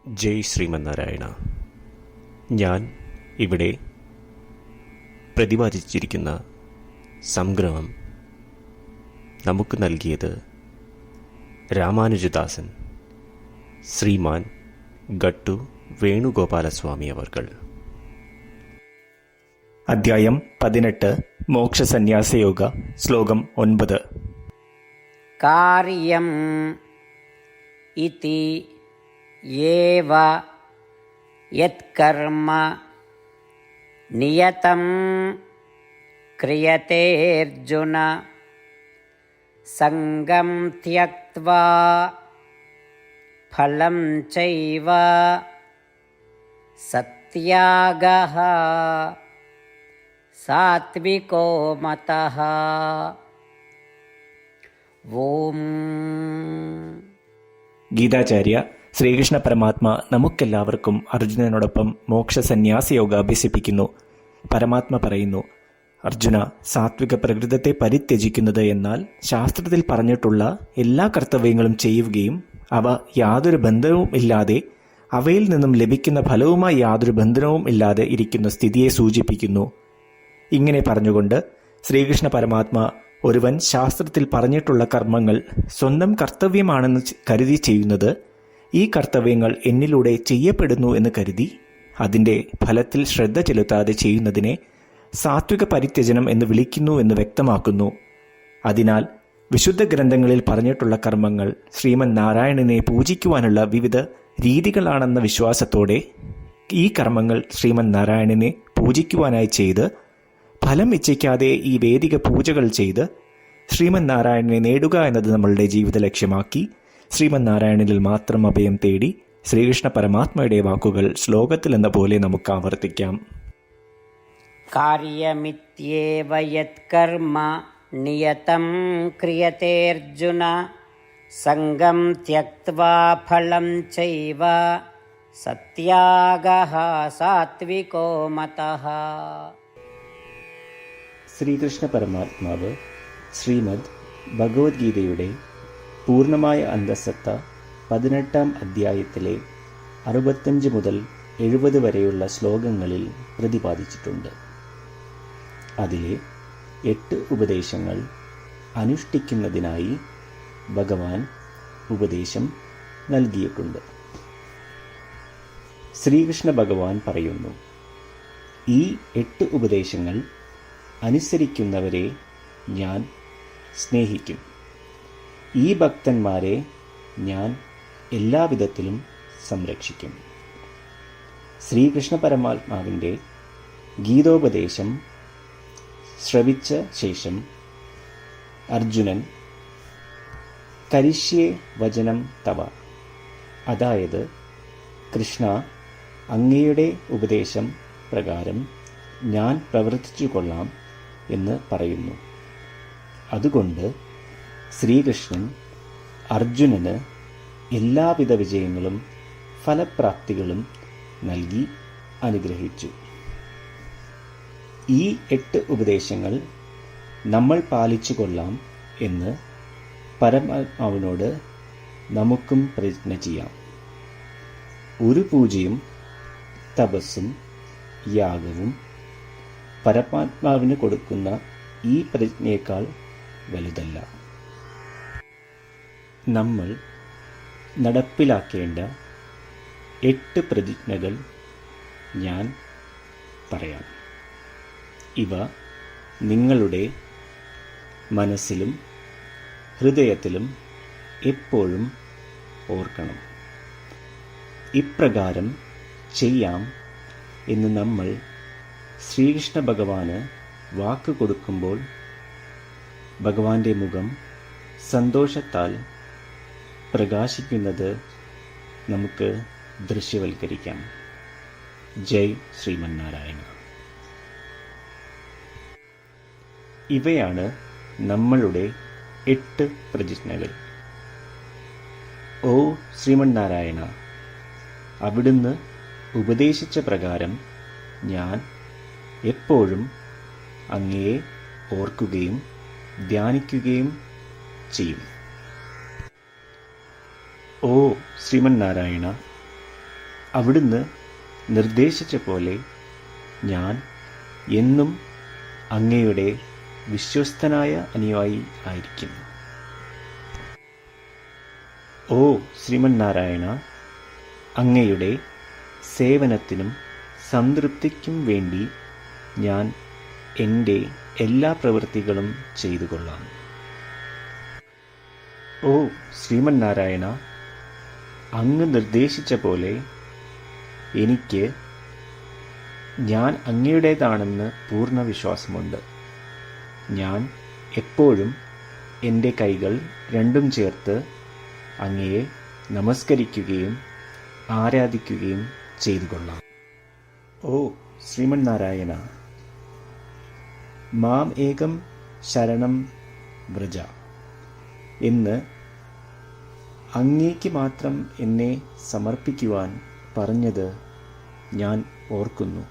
ജയ് ശ്രീമന്നാരായണ. ഞാൻ ഇവിടെ പ്രതിപാദിച്ചിരിക്കുന്ന സംഗ്രഹം നമുക്ക് നൽകിയത് രാമാനുജദാസൻ ശ്രീമാൻ ഗട്ടു വേണുഗോപാലസ്വാമി അവർകൾ. അധ്യായം 18 മോക്ഷസന്യാസയോഗ. ശ്ലോകം 9. കാര്യം ഇതി യേവ യത്കർമ്മ നിയതം ക്രിയതേ അർജുന സംഗം ത്യക്ത്വാ ഫലം ചൈവ സത്യാഗഃ സാത്വികോ മതഃ. ഓം. ഗീതാചാര്യ ശ്രീകൃഷ്ണ പരമാത്മ നമുക്കെല്ലാവർക്കും അർജുനനോടൊപ്പം മോക്ഷസന്യാസയോഗ അഭ്യസിപ്പിക്കുന്നു. പരമാത്മ പറയുന്നു, അർജുന, സാത്വിക പ്രകൃതത്തെ പരിത്യജിക്കുന്നത് എന്നാൽ ശാസ്ത്രത്തിൽ പറഞ്ഞിട്ടുള്ള എല്ലാ കർത്തവ്യങ്ങളും ചെയ്യുകയും അവ യാതൊരു ബന്ധവും ഇല്ലാതെ അവയിൽ നിന്നും ലഭിക്കുന്ന ഫലവുമായി യാതൊരു ബന്ധനവും ഇല്ലാതെ ഇരിക്കുന്ന സ്ഥിതിയെ സൂചിപ്പിക്കുന്നു. ഇങ്ങനെ പറഞ്ഞുകൊണ്ട് ശ്രീകൃഷ്ണ പരമാത്മ ഒരുവൻ ശാസ്ത്രത്തിൽ പറഞ്ഞിട്ടുള്ള കർമ്മങ്ങൾ സ്വന്തം കർത്തവ്യമാണെന്ന് കരുതി ചെയ്യുന്നത് ഈ കർത്തവ്യങ്ങൾ എന്നിലൂടെ ചെയ്യപ്പെടുന്നു എന്ന് കരുതി അതിൻ്റെ ഫലത്തിൽ ശ്രദ്ധ ചെലുത്താതെ ചെയ്യുന്നതിനെ സാത്വിക പരിത്യജനം എന്ന് വിളിക്കുന്നു എന്ന് വ്യക്തമാക്കുന്നു. അതിനാൽ വിശുദ്ധ ഗ്രന്ഥങ്ങളിൽ പറഞ്ഞിട്ടുള്ള കർമ്മങ്ങൾ ശ്രീമൻ നാരായണനെ പൂജിക്കുവാനുള്ള വിവിധ രീതികളാണെന്ന വിശ്വാസത്തോടെ ഈ കർമ്മങ്ങൾ ശ്രീമൻ നാരായണനെ പൂജിക്കുവാനായി ചെയ്ത് ഫലം ഇച്ഛിക്കാതെ ഈ വേദിക പൂജകൾ ചെയ്ത് ശ്രീമൻ നാരായണനെ നേടുക എന്നത് നമ്മളുടെ ജീവിത ലക്ഷ്യമാക്കി ശ്രീമൻ നാരായണനിൽ മാത്രം അഭയം തേടി ശ്രീകൃഷ്ണ പരമാത്മയുടെ വാക്കുകൾ ശ്ലോകത്തിൽ എന്ന പോലെ നമുക്ക് ആവർത്തിക്കാം. കാര്യമിത്യേവ യത്കർമ്മ നിയതം ക്രിയതേ അർജുന സംഗം ത്യക്ത്വാ ഫലം ചൈവ സത്യാഗഃ സാത്വികോ മതഃ. ശ്രീകൃഷ്ണ പരമാത്മാവ് ശ്രീമദ് ഭഗവത്ഗീതയുടെ പൂർണ്ണമായ അന്തസത്ത 18-ാം അധ്യായത്തിലെ 65 മുതൽ 70 വരെയുള്ള ശ്ലോകങ്ങളിൽ പ്രതിപാദിച്ചിട്ടുണ്ട്. അതിലെ 8 ഉപദേശങ്ങൾ അനുഷ്ഠിക്കുന്നതിനായി ഭഗവാൻ ഉപദേശം നൽകിയിട്ടുണ്ട്. ശ്രീകൃഷ്ണ ഭഗവാൻ പറയുന്നു, ഈ 8 ഉപദേശങ്ങൾ അനുസരിക്കുന്നവരെ ഞാൻ സ്നേഹിക്കും. ഈ ഭക്തന്മാരെ ഞാൻ എല്ലാവിധത്തിലും സംരക്ഷിക്കും. ശ്രീകൃഷ്ണ പരമാത്മാവിൻ്റെ ഗീതോപദേശം ശ്രവിച്ച ശേഷം അർജുനൻ കരിഷ്യേ വചനം തവ, അതായത് കൃഷ്ണ, അങ്ങയുടെ ഉപദേശം പ്രകാരം ഞാൻ പ്രവർത്തിച്ചു കൊള്ളാം എന്ന് പറയുന്നു. അതുകൊണ്ട് ശ്രീകൃഷ്ണൻ അർജുനന് എല്ലാവിധ വിജയങ്ങളും ഫലപ്രാപ്തികളും നൽകി അനുഗ്രഹിച്ചു. ഈ 8 ഉപദേശങ്ങൾ നമ്മൾ പാലിച്ചു കൊള്ളാം എന്ന് പരമാത്മാവിനോട് നമുക്കും പ്രതിജ്ഞ ചെയ്യാം. ഒരു പൂജയും തപസ്സും യാഗവും പരമാത്മാവിന് കൊടുക്കുന്ന ഈ പ്രതിജ്ഞയേക്കാൾ വലുതല്ല. നമ്മൾ നടപ്പിലാക്കേണ്ട 8 പ്രതിജ്ഞകൾ ഞാൻ പറയാം. ഇവ നിങ്ങളുടെ മനസ്സിലും ഹൃദയത്തിലും എപ്പോഴും ഓർക്കണം. ഇപ്രകാരം ചെയ്യാം എന്ന് നമ്മൾ ശ്രീകൃഷ്ണ ഭഗവാന് വാക്ക് കൊടുക്കുമ്പോൾ ഭഗവാന്റെ മുഖം സന്തോഷത്താൽ പ്രകാശിക്കുന്നത് നമുക്ക് ദൃശ്യവൽക്കരിക്കാം. ജയ് ശ്രീമന്നാരായണ. ഇവയാണ് നമ്മളുടെ 8 പ്രതിജ്ഞകൾ. ഓ ശ്രീമന്നാരായണ, അവിടുന്ന് ഉപദേശിച്ച പ്രകാരം ഞാൻ എപ്പോഴും അങ്ങയെ ഓർക്കുകയും ധ്യാനിക്കുകയും ചെയ്യും. ഓ ശ്രീമന്നാരായണ, അവിടുന്ന് നിർദ്ദേശിച്ച പോലെ ഞാൻ എന്നും അങ്ങയുടെ വിശ്വസ്തനായ അനുയായി ആയിരിക്കും. ഓ ശ്രീമന്നാരായണ, അങ്ങയുടെ സേവനത്തിനും സംതൃപ്തിക്കും വേണ്ടി ഞാൻ എൻ്റെ എല്ലാ പ്രവൃത്തികളും ചെയ്തു കൊള്ളാം. ഓ ശ്രീമന്നാരായണ, അങ്ങ് നിർദ്ദേശിച്ച പോലെ എനിക്ക് ഞാൻ അങ്ങയുടേതാണെന്ന് പൂർണ്ണ വിശ്വാസമുണ്ട്. ഞാൻ എപ്പോഴും എൻ്റെ കൈകൾ രണ്ടും ചേർത്ത് അങ്ങയെ നമസ്കരിക്കുകയും ആരാധിക്കുകയും ചെയ്തു കൊള്ളാം. ഓ ശ്രീമന്നാരായണ, മാം ഏകം ശരണം വ്രജ എന്ന് അങ്ങേക്ക് മാത്രം എന്നെ സമർപ്പിക്കുവാൻ പറഞ്ഞത് ഞാൻ ഓർക്കുന്നു.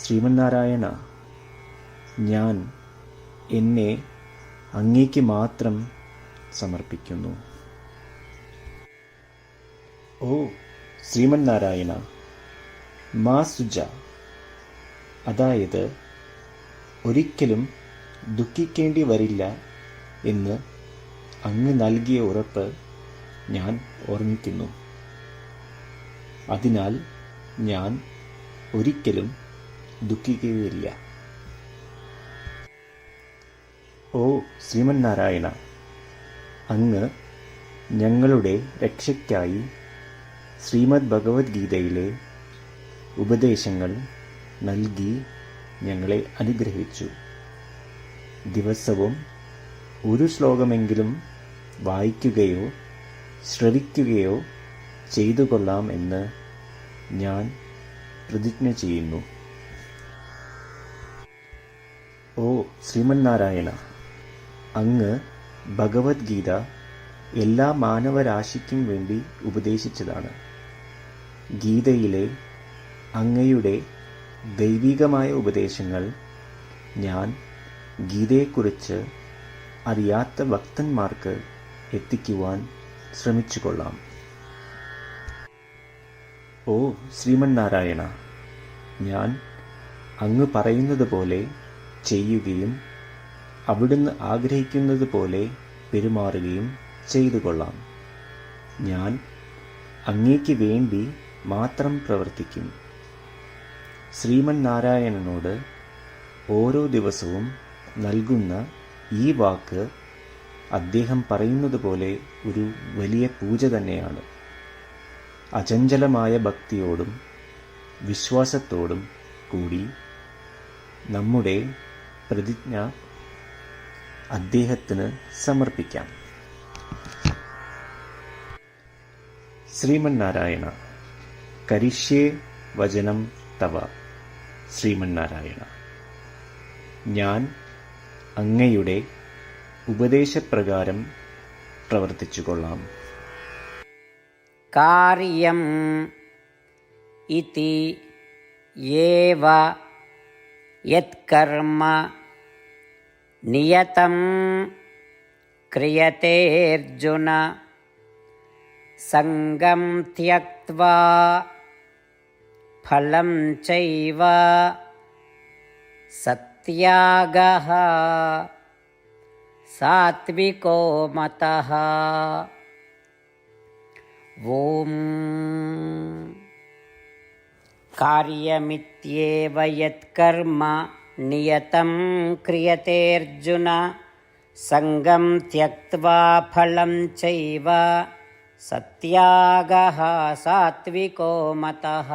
ശ്രീമന്നാരായണ, ഞാൻ എന്നെ അങ്ങേക്ക് മാത്രം സമർപ്പിക്കുന്നു. ഓ ശ്രീമന്നാരായണ, മാ സുജ, അതായത് ഒരിക്കലും ദുഃഖിക്കേണ്ടി വരില്ല എന്ന് അങ്ങ് നൽകിയ ഉറപ്പ് ഞാൻ ഓർമ്മിക്കുന്നു. അതിനാൽ ഞാൻ ഒരിക്കലും ദുഃഖിക്കുകയില്ല. ഓ ശ്രീമന്നാരായണ, അങ്ങ് ഞങ്ങളുടെ രക്ഷയ്ക്കായി ശ്രീമദ് ഭഗവത്ഗീതയിലെ ഉപദേശങ്ങൾ നൽകി ഞങ്ങളെ അനുഗ്രഹിച്ചു. ദിവസവും ഒരു ശ്ലോകമെങ്കിലും വായിക്കുകയോ ശ്രവിക്കുകയോ ചെയ്തു കൊള്ളാം എന്ന് ഞാൻ പ്രതിജ്ഞ ചെയ്യുന്നു. ഓ ശ്രീമന്നാരായണ, അങ്ങ് ഭഗവത്ഗീത എല്ലാ മാനവരാശിക്കും വേണ്ടി ഉപദേശിച്ചതാണ്. ഗീതയിലെ അങ്ങയുടെ ദൈവികമായ ഉപദേശങ്ങൾ ഞാൻ ഗീതയെക്കുറിച്ച് അറിയാത്ത ഭക്തന്മാർക്ക് എത്തിക്കുവാൻ ശ്രമിച്ചു കൊള്ളാം. ഓ ശ്രീമന്നാരായണ, ഞാൻ അങ്ങ് പറയുന്നത് പോലെ ചെയ്യുകയും അവിടുന്ന് ആഗ്രഹിക്കുന്നത് പോലെ പെരുമാറുകയും ചെയ്തു കൊള്ളാം. ഞാൻ അങ്ങേക്ക് വേണ്ടി മാത്രം പ്രവർത്തിക്കും. ശ്രീമന്നാരായണനോട് ഓരോ ദിവസവും നൽകുന്ന ഈ വാക്ക് അദ്ദേഹം പറയുന്നത് പോലെ ഒരു വലിയ പൂജ തന്നെയാണ്. അചഞ്ചലമായ ഭക്തിയോടും വിശ്വാസത്തോടും കൂടി നമ്മുടെ പ്രതിജ്ഞ അദ്ദേഹത്തിന് സമർപ്പിക്കാം. ശ്രീമന്നാരായണ, കരിഷ്യേ വചനം തവ. ശ്രീമന്നാരായണ, ഞാൻ അങ്ങയുടെ ഉപദേശപ്രകാരം പ്രവർത്തിച്ചുകൊള്ളാം. കാര്യം ഇതി യേവ യത്കർമ്മ നിയതം ക്രിയതേ അർജുന സംഗം ത്യക്ത്വാ ഫലം ചൈവ സത്യാഗഃ സാത്വികോ മതഃ. ഓം കാര്യമിത്യേവ യത്കർമ്മ നിയതം ക്രിയതേ അർജുന സംഗം ത്യക്ത്വാ ഫലം ചൈവ സത്യാഗഃ സാത്വികോ മതഃ.